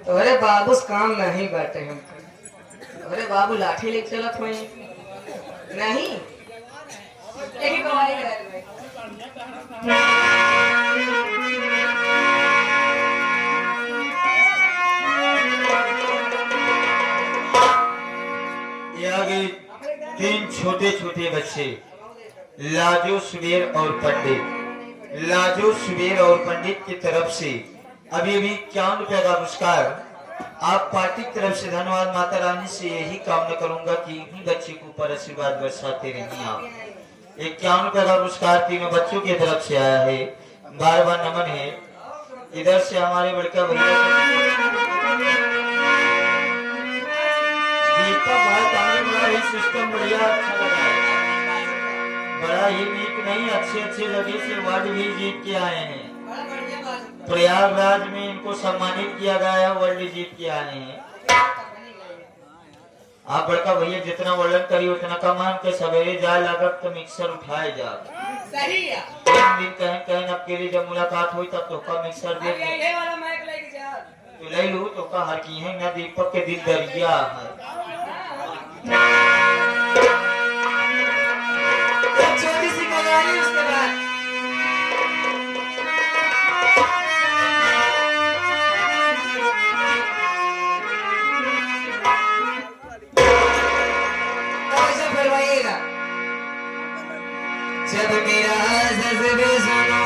अरे बाबू काम नहीं बाटे हमको। अरे बाबू लाठी लेके चलत हुई नहीं यही कमाई करे। तीन छोटे छोटे बच्चे लाजो सुबेर और पंडित, लाजो सुबेर और पंडित की तरफ से अभी भी 51 रुपए का पुरस्कार। आप पार्टी की तरफ से धन्यवाद। माता रानी से यही कामना करूंगा कि इन्हीं बच्चे को ऊपर आशीर्वाद बरसाते रहिए। आप 51 रुपए का पुरस्कार तीनों बच्चों की तरफ से आया है। बार बार नमन है। इधर से हमारे बड़का भैया बड़ा ही सिस्टम बढ़िया अच्छा लगा है। बड़ा ही नीक नहीं, अच्छे अच्छे लगे से अवार्ड भी जीत के आए हैं। प्रयागराज में इनको सम्मानित किया गया है, वर्ल्ड जीत के आए हैं। आप बड़का भैया जितना वर्णन करी उतना कमान के सवेरे जा लागत तो मिक्सर उठाए जा। सही है। दिन कहीं कहीं अकेले जब मुलाकात हुई तब तो का मिक्सर दे तो ले लू तो का हर की है ना दीपक के दिल दरिया है। छोटी सी कहानी उसके बाद जब मेरा जज्बे सुनो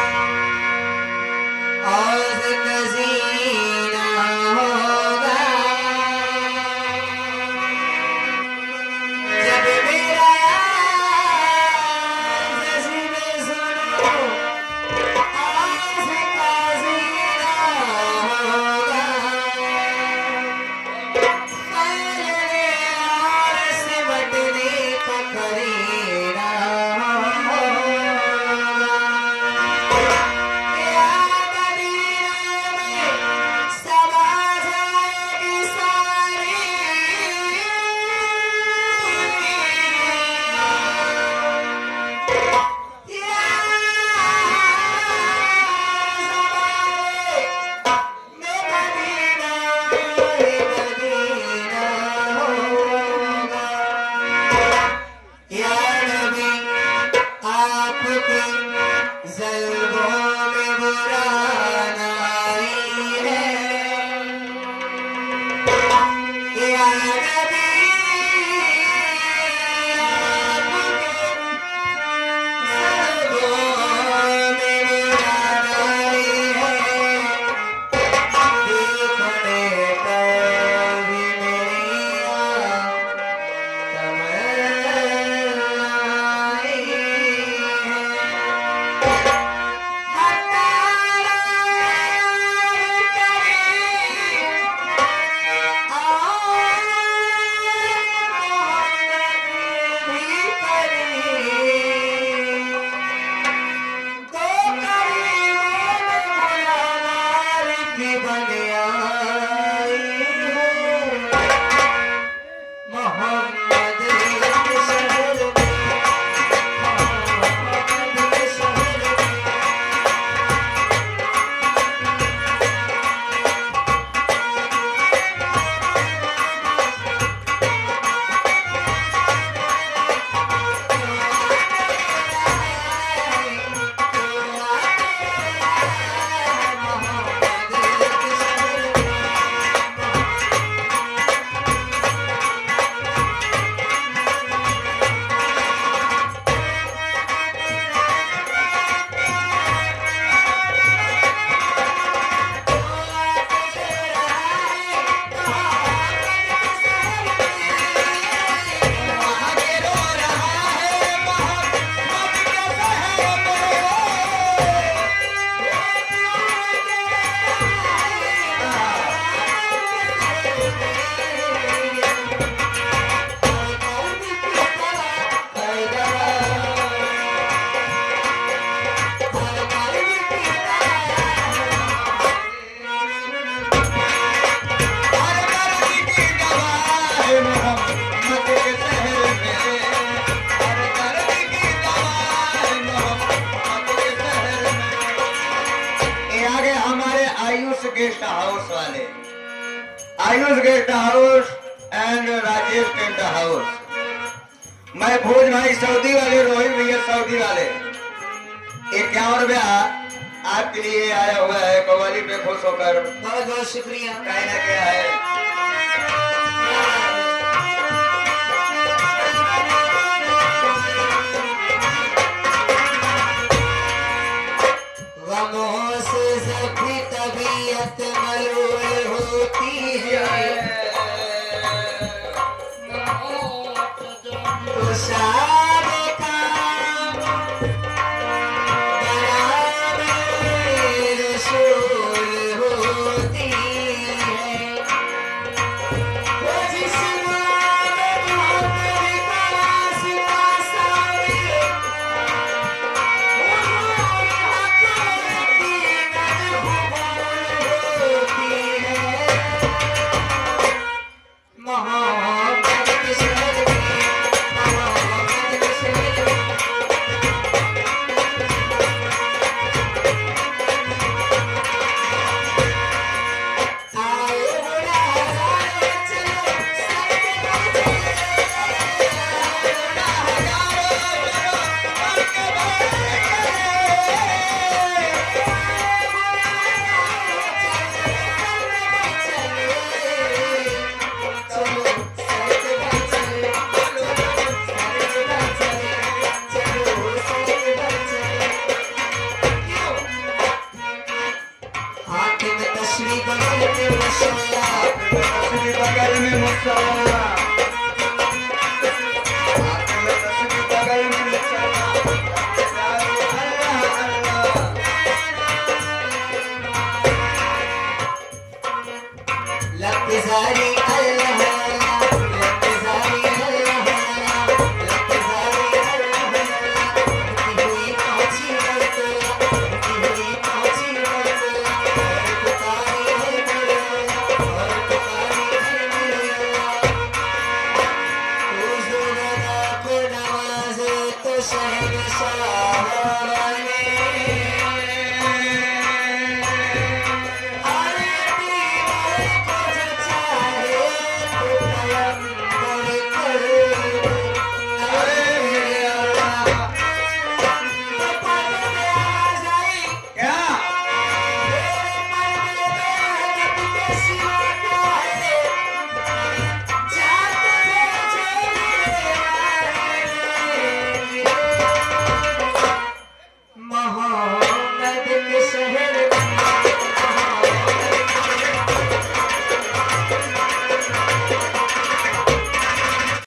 और कसीना होगा, जब मेरा जज्बे सुनो और कसीना होगा, फैलने और सिमटने का करीना गेस्ट हाउस वाले Ayush guest house and Rajesh tent house. मैं भोज भाई सऊदी वाले, रोहित भैया सऊदी वाले 51 रुपया आपके लिए आया हुआ है। कव्वाली पे खुश होकर बहुत बहुत शुक्रिया। कहना क्या है। गमों से सभी तबीयत मलूल होती है, तो सारे काम बराबर रसूल होती है। वो जिस नाम बहुत विकास का सारे बगल में मुसल्ला, बगल में मुसल्ला। लफ्ज़ारी अल्लाह लफ्ज़ारी अल्लाह लफ्ज़ारी अल्लाह हुई पहुंची बरतला हुई पहुंची बरतला पुकारी है मेरा और पुकारी है मेरा। हुज़ूर को नवाज़े तो शहंशाह बने